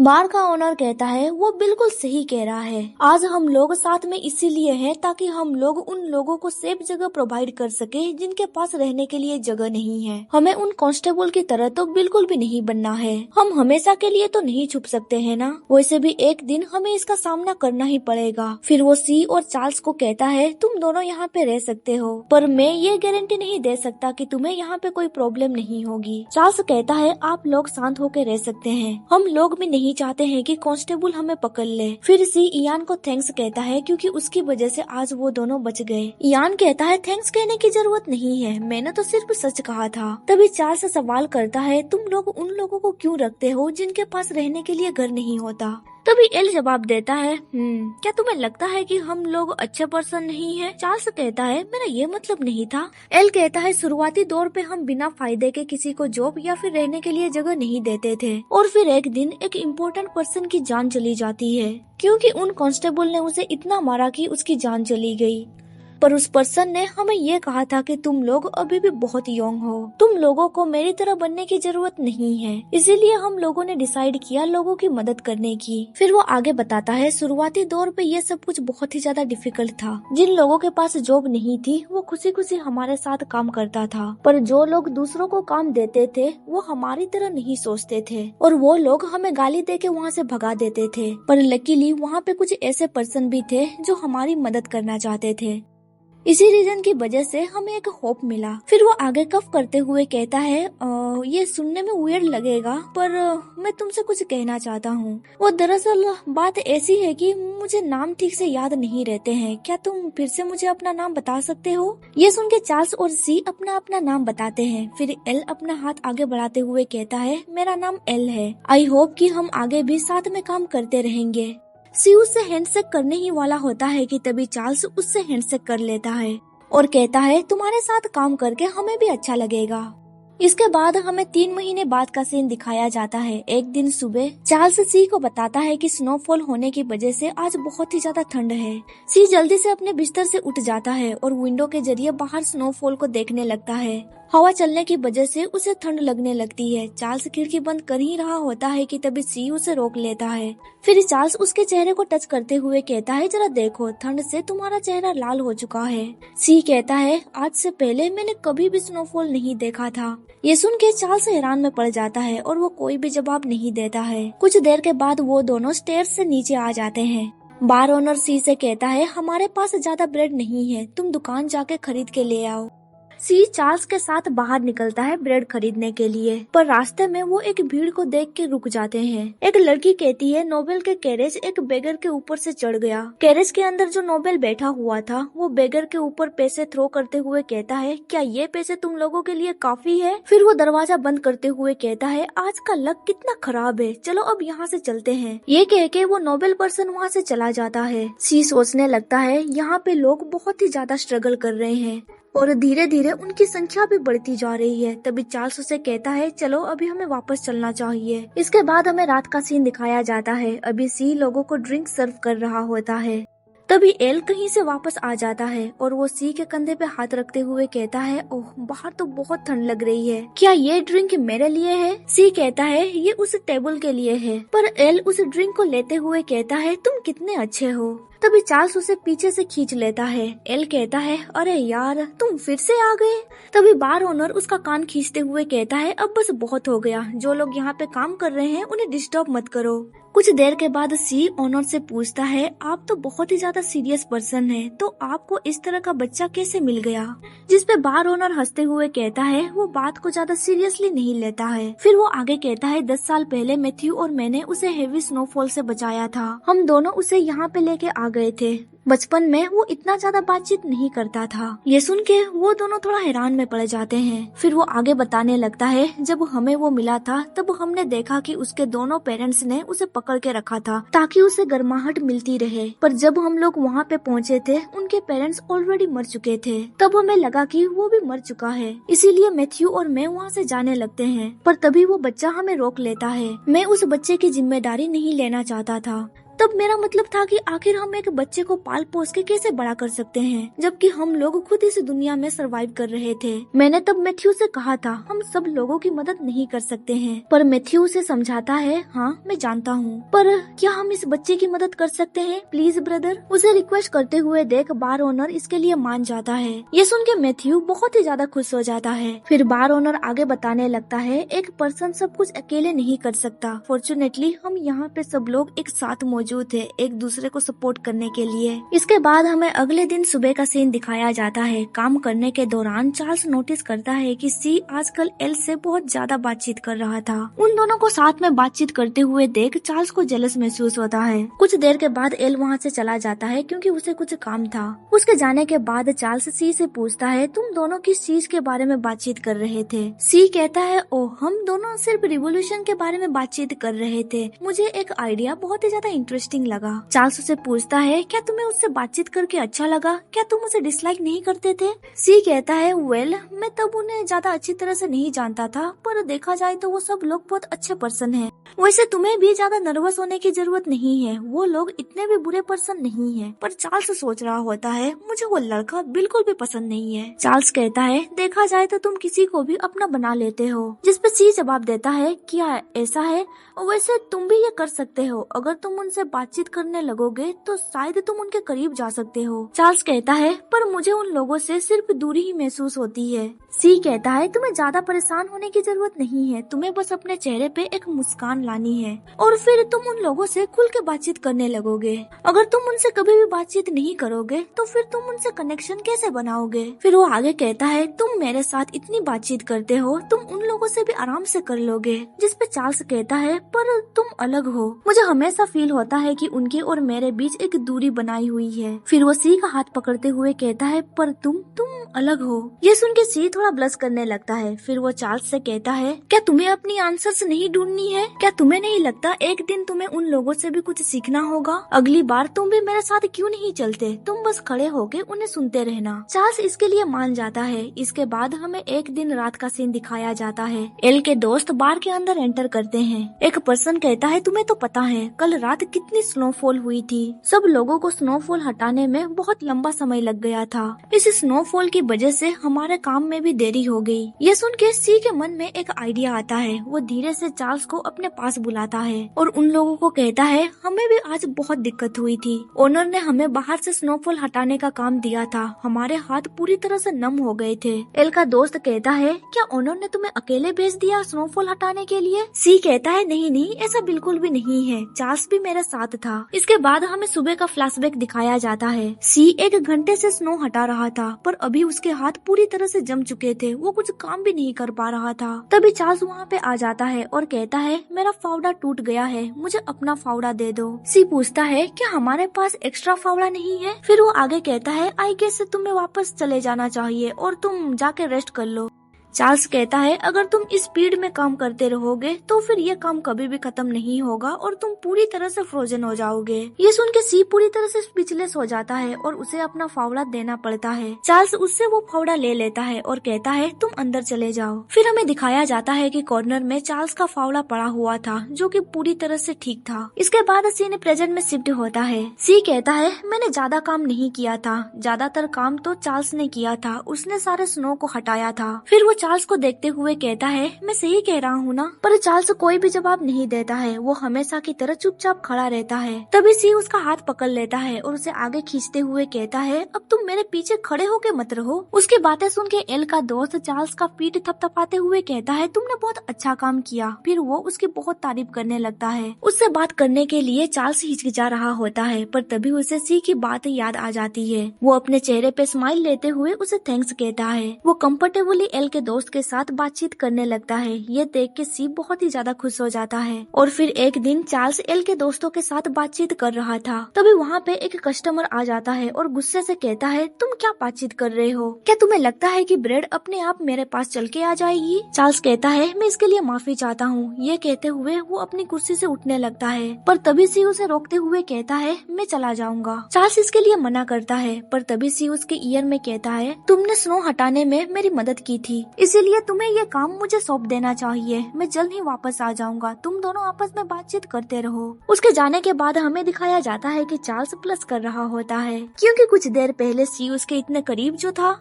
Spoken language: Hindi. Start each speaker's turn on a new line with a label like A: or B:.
A: बार का ओनर कहता है वो बिल्कुल सही कह रहा है। आज हम लोग साथ में इसीलिए हैं ताकि हम लोग उन लोगों को सेफ जगह प्रोवाइड कर सके जिनके पास रहने के लिए जगह नहीं है। हमें उन कांस्टेबल की तरह तो बिल्कुल भी नहीं बनना है। हम हमेशा के लिए तो नहीं छुप सकते हैं ना, वैसे भी एक दिन हमें इसका सामना करना ही पड़ेगा। फिर वो सी और चार्ल्स को कहता है तुम दोनों यहाँ पे रह सकते हो, पर मैं ये गारंटी नहीं दे सकता कि तुम्हें यहाँ पे कोई प्रॉब्लम नहीं होगी। चार्ल्स कहता है आप लोग शांत होकर रह सकते हैं, हम लोग भी नहीं चाहते हैं कि कांस्टेबल हमें पकड़ ले। फिर सी इयान को थैंक्स कहता है क्योंकि उसकी वजह से आज वो दोनों बच गए। इयान कहता है थैंक्स कहने की जरूरत नहीं है, मैंने तो सिर्फ सच कहा था। तभी चार्ल्स सवाल करता है तुम लोग उन लोगों को क्यों रखते हो जिनके पास रहने के लिए घर नहीं होता। तभी एल जवाब देता है क्या तुम्हें लगता है कि हम लोग अच्छे पर्सन नहीं है? चार्ल्स कहता है मेरा ये मतलब नहीं था। एल कहता है शुरुआती दौर पे हम बिना फायदे के किसी को जॉब या फिर रहने के लिए जगह नहीं देते थे, और फिर एक दिन एक इम्पोर्टेंट पर्सन की जान चली जाती है क्योंकि उन कांस्टेबल ने उसे इतना मारा कि उसकी जान चली गई। पर उस पर्सन ने हमें ये कहा था कि तुम लोग अभी भी बहुत यंग हो, तुम लोगों को मेरी तरह बनने की जरूरत नहीं है। इसीलिए हम लोगों ने डिसाइड किया लोगों की मदद करने की। फिर वो आगे बताता है शुरुआती दौर पे ये सब कुछ बहुत ही ज्यादा डिफिकल्ट था। जिन लोगों के पास जॉब नहीं थी वो खुशी खुशी हमारे साथ काम करता था, पर जो लोग दूसरों को काम देते थे वो हमारी तरह नहीं सोचते थे और वो लोग हमें गाली दे के वहाँ से भगा देते थे। पर लकीली वहाँ पे कुछ ऐसे पर्सन भी थे जो हमारी मदद करना चाहते थे। इसी रीजन की वजह से हमें एक होप मिला। फिर वो आगे कफ करते हुए कहता है ये सुनने में वियर्ड लगेगा पर मैं तुमसे कुछ कहना चाहता हूँ। वो दरअसल बात ऐसी है कि मुझे नाम ठीक से याद नहीं रहते हैं, क्या तुम फिर से मुझे अपना नाम बता सकते हो? ये सुन के चार्ल्स और सी अपना अपना नाम बताते हैं। फिर एल अपना हाथ आगे बढ़ाते हुए कहता है मेरा नाम एल है, आई होप कि हम आगे भी साथ में काम करते रहेंगे। सी उससे हैंडशेक करने ही वाला होता है कि तभी चार्ल्स उससे हैंडशेक कर लेता है और कहता है तुम्हारे साथ काम करके हमें भी अच्छा लगेगा। इसके बाद हमें 3 महीने बाद का सीन दिखाया जाता है। एक दिन सुबह चार्ल्स सी को बताता है कि स्नोफॉल होने की वजह से आज बहुत ही ज्यादा ठंड है। सी जल्दी से अपने बिस्तर से उठ जाता है और विंडो के जरिए बाहर स्नोफॉल को देखने लगता है। हवा चलने की वजह से उसे ठंड लगने लगती है। चार्ल्स खिड़की बंद कर ही रहा होता है कि तभी सी उसे रोक लेता है। फिर चार्ल्स उसके चेहरे को टच करते हुए कहता है जरा देखो, ठंड से तुम्हारा चेहरा लाल हो चुका है। सी कहता है आज से पहले मैंने कभी भी स्नोफॉल नहीं देखा था। ये सुन के चार्ल्स हैरान में पड़ जाता है और वो कोई भी जवाब नहीं देता है। कुछ देर के बाद वो दोनों स्टेयर्स से नीचे आ जाते हैं। बार ओनर सी से कहता है हमारे पास ज्यादा ब्रेड नहीं है, तुम दुकान जाके खरीद के ले आओ। सी चार्ल्स के साथ बाहर निकलता है ब्रेड खरीदने के लिए, पर रास्ते में वो एक भीड़ को देख के रुक जाते हैं। एक लड़की कहती है नोबेल के कैरेज एक बेगर के ऊपर से चढ़ गया। कैरेज के अंदर जो नोबेल बैठा हुआ था वो बेगर के ऊपर पैसे थ्रो करते हुए कहता है क्या ये पैसे तुम लोगों के लिए काफी है? फिर वो दरवाजा बंद करते हुए कहता है आज का लक कितना खराब है, चलो अब यहाँ से चलते हैं। ये कह के वो नोबेल पर्सन वहाँ से चला जाता है। सी सोचने लगता है यहाँ पे लोग बहुत ही ज्यादा स्ट्रगल कर रहे हैं और धीरे धीरे उनकी संख्या भी बढ़ती जा रही है। तभी चार्ल्स उसे कहता है चलो अभी हमें वापस चलना चाहिए। इसके बाद हमें रात का सीन दिखाया जाता है। अभी सी लोगों को ड्रिंक सर्व कर रहा होता है। तभी एल कहीं से वापस आ जाता है और वो सी के कंधे पे हाथ रखते हुए कहता है ओह बाहर तो बहुत ठंड लग रही है, क्या ये ड्रिंक मेरे लिए है? सी कहता है ये उस टेबल के लिए है, पर एल उस ड्रिंक को लेते हुए कहता है तुम कितने अच्छे हो। तभी चार्ल्स उसे पीछे से खींच लेता है। एल कहता है अरे यार तुम फिर से आ गए। तभी बार ओनर उसका कान खींचते हुए कहता है अब बस बहुत हो गया, जो लोग यहाँ पे काम कर रहे हैं उन्हें डिस्टर्ब मत करो। कुछ देर के बाद सी ओनर से पूछता है आप तो बहुत ही ज्यादा सीरियस पर्सन है, तो आपको इस तरह का बच्चा कैसे मिल गया? जिस पे बार ओनर हंसते हुए कहता है वो बात को ज्यादा सीरियसली नहीं लेता है। फिर वो आगे कहता है 10 साल पहले मैथ्यू और मैंने उसे हेवी स्नोफॉल से बचाया था। हम दोनों उसे यहाँ पे लेके आ गए थे। बचपन में वो इतना ज्यादा बातचीत नहीं करता था। ये सुन के वो दोनों थोड़ा हैरान में पड़ जाते हैं। फिर वो आगे बताने लगता है जब हमें वो मिला था तब हमने देखा कि उसके दोनों पेरेंट्स ने उसे पकड़ के रखा था ताकि उसे गर्माहट मिलती रहे, पर जब हम लोग वहाँ पे पहुँचे थे उनके पेरेंट्स ऑलरेडी मर चुके थे। तब हमें लगा कि वो भी मर चुका है, इसीलिए मैथ्यू और मैं वहाँ से जाने लगते हैं। पर तभी वो बच्चा हमें रोक लेता है। मैं उस बच्चे की जिम्मेदारी नहीं लेना चाहता था। तब मेरा मतलब था कि आखिर हम एक बच्चे को पाल पोस के कैसे बड़ा कर सकते हैं, जबकि हम लोग खुद इस दुनिया में सरवाइव कर रहे थे। मैंने तब मैथ्यू से कहा था हम सब लोगों की मदद नहीं कर सकते हैं, पर मैथ्यू उसे समझाता है हाँ मैं जानता हूँ, पर क्या हम इस बच्चे की मदद कर सकते हैं प्लीज ब्रदर। उसे रिक्वेस्ट करते हुए देख बार ओनर इसके लिए मान जाता है। ये सुन के मैथ्यू बहुत ही ज्यादा खुश हो जाता है। फिर बार ओनर आगे बताने लगता है एक पर्सन सब कुछ अकेले नहीं कर सकता। फॉर्चुनेटली हम यहाँ पे सब लोग एक साथ मौजूद है एक दूसरे को सपोर्ट करने के लिए। इसके बाद हमें अगले दिन सुबह का सीन दिखाया जाता है। काम करने के दौरान चार्ल्स नोटिस करता है कि सी आजकल एल से बहुत ज्यादा बातचीत कर रहा था। उन दोनों को साथ में बातचीत करते हुए देख चार्ल्स को जेलस महसूस होता है। कुछ देर के बाद एल वहाँ से चला जाता है क्योंकि उसे कुछ काम था। उसके जाने के बाद चार्ल्स सी से पूछता है तुम दोनों किस चीज के बारे में बातचीत कर रहे थे। सी कहता है ओ हम दोनों सिर्फ रिवोल्यूशन के बारे में बातचीत कर रहे थे, मुझे एक आइडिया बहुत ही ज्यादा इंटरेस्टिंग लगा। चार्ल्स उसे पूछता है क्या तुम्हें उससे बातचीत करके अच्छा लगा, क्या तुम उसे डिसलाइक नहीं करते थे। सी कहता है वेल मैं तब उन्हें ज्यादा अच्छी तरह से नहीं जानता था, पर देखा जाए तो वो सब लोग बहुत अच्छे पर्सन हैं। वैसे तुम्हें भी ज्यादा नर्वस होने की जरूरत नहीं है, वो लोग इतने भी बुरे पर्सन नहीं है। पर चार्ल्स सोच रहा होता है मुझे वो लड़का बिल्कुल भी पसंद नहीं है। चार्ल्स कहता है देखा जाए तो तुम किसी को भी अपना बना लेते हो, जिस पे सी जवाब देता है क्या ऐसा है, वैसे तुम भी ये कर सकते हो, अगर तुम उनसे बातचीत करने लगोगे तो शायद तुम उनके करीब जा सकते हो। चार्ल्स कहता है पर मुझे उन लोगों से सिर्फ दूरी ही महसूस होती है। सी कहता है तुम्हें ज्यादा परेशान होने की जरूरत नहीं है, तुम्हें बस अपने चेहरे पे एक मुस्कान लानी है और फिर तुम उन लोगों से खुल के बातचीत करने लगोगे। अगर तुम उनसे कभी भी बातचीत नहीं करोगे तो फिर तुम उनसे कनेक्शन कैसे बनाओगे। फिर वो आगे कहता है तुम मेरे साथ इतनी बातचीत करते हो, तुम उन लोगों से भी आराम से कर लोगे। जिस पे चार्ल्स कहता है पर तुम अलग हो, मुझे हमेशा फील होता है कि उनके और मेरे बीच एक दूरी बनाई हुई है। फिर वो सी का हाथ पकड़ते हुए कहता है पर तुम अलग हो। ये सुन के सी थोड़ा ब्लश करने लगता है। फिर वो चार्ल्स से कहता है क्या तुम्हें अपनी आंसर्स नहीं ढूंढनी है, क्या तुम्हें नहीं लगता एक दिन तुम्हें उन लोगों से भी कुछ सीखना होगा, अगली बार तुम भी मेरे साथ क्यों नहीं चलते, तुम बस खड़े होके उन्हें सुनते रहना। चार्ल्स इसके लिए मान जाता है। इसके बाद हमें एक दिन रात का सीन दिखाया जाता है। एल के दोस्त बार के अंदर एंटर करते हैं। एक पर्सन कहता है तुम्हें तो पता है कल रात कितनी स्नोफॉल हुई थी, सब लोगों को स्नोफॉल हटाने में बहुत लंबा समय लग गया था, इस स्नोफॉल की वजह से हमारे काम में भी देरी हो गई। ये सुन के सी के मन में एक आइडिया आता है। वो धीरे से चार्ल्स को अपने पास बुलाता है और उन लोगों को कहता है हमें भी आज बहुत दिक्कत हुई थी, ओनर ने हमें बाहर से स्नोफॉल हटाने का काम दिया था, हमारे हाथ पूरी तरह से नम हो गए थे। एल का दोस्त कहता है क्या ओनर ने तुम्हें अकेले भेज दिया स्नोफॉल हटाने के लिए। सी कहता है नहीं ऐसा बिल्कुल भी नहीं है, चार्ल्स भी मेरे साथ था। इसके बाद हमें सुबह का फ्लैशबैक दिखाया जाता है। सी 1 घंटे से स्नो हटा रहा था, पर अभी उसके हाथ पूरी तरह से जम चुके थे, वो कुछ काम भी नहीं कर पा रहा था। तभी चार्ल्स वहाँ पे आ जाता है और कहता है मेरा फावड़ा टूट गया है, मुझे अपना फावड़ा दे दो। सी पूछता है क्या हमारे पास एक्स्ट्रा फावड़ा नहीं है। फिर वो आगे कहता है आई गेस तुम्हें वापस चले जाना चाहिए और तुम जाके रेस्ट कर लो। चार्ल्स कहता है अगर तुम इस स्पीड में काम करते रहोगे तो फिर ये काम कभी भी खत्म नहीं होगा और तुम पूरी तरह से फ्रोजन हो जाओगे। ये सुन के सी पूरी तरह से स्पीचलेस हो जाता है और उसे अपना फावड़ा देना पड़ता है। चार्ल्स उससे वो फावड़ा ले लेता है और कहता है तुम अंदर चले जाओ। फिर हमें दिखाया जाता है कि कॉर्नर में चार्ल्स का फावड़ा पड़ा हुआ था जो कि पूरी तरह से ठीक था। इसके बाद सी ने प्रेजेंट में शिफ्ट होता है। सी कहता है मैंने ज्यादा काम नहीं किया था, ज्यादातर काम तो चार्ल्स ने किया था, उसने सारे स्नो को हटाया था। फिर वो चार्ल्स को देखते हुए कहता है मैं सही कह रहा हूँ ना। पर चार्ल्स कोई भी जवाब नहीं देता है, वो हमेशा की तरह चुपचाप खड़ा रहता है। तभी सी उसका हाथ पकड़ लेता है और उसे आगे खींचते हुए कहता है अब तुम मेरे पीछे खड़े होके मत रहो। उसकी बातें सुन के एल का दोस्त चार्ल्स का पीठ थपथपाते हुए कहता है तुमने बहुत अच्छा काम किया। फिर वो उसकी बहुत तारीफ करने लगता है। उससे बात करने के लिए चार्ल्स हिचकिचा रहा होता है, पर तभी उसे सी की बात याद आ जाती है। वो अपने चेहरे पे स्माइल लेते हुए उसे थैंक्स कहता है। वो कंफर्टेबली एल के दोस्त के साथ बातचीत करने लगता है। ये देख के सी बहुत ही ज्यादा खुश हो जाता है। और फिर एक दिन चार्ल्स एल के दोस्तों के साथ बातचीत कर रहा था। तभी वहाँ पे एक कस्टमर आ जाता है और गुस्से से कहता है तुम क्या बातचीत कर रहे हो, क्या तुम्हें लगता है कि ब्रेड अपने आप मेरे पास चल के आ जाएगी। चार्ल्स कहता है मैं इसके लिए माफी चाहता हूँ। ये कहते हुए वो अपनी कुर्सी से उठने लगता है, पर तभी सी उसे रोकते हुए कहता है मैं चला जाऊंगा। चार्ल्स इसके लिए मना करता है, पर तभी सी उसके ईयर में कहता है तुमने स्नो हटाने में मेरी मदद की थी, इसीलिए तुम्हें ये काम मुझे सौंप देना चाहिए। मैं जल्द ही वापस आ जाऊंगा, तुम दोनों आपस में बातचीत करते रहो। उसके जाने के बाद हमें दिखाया जाता है कि चार्ल्स प्लस कर रहा होता है, क्योंकि कुछ देर पहले सी उसके इतने करीब जो था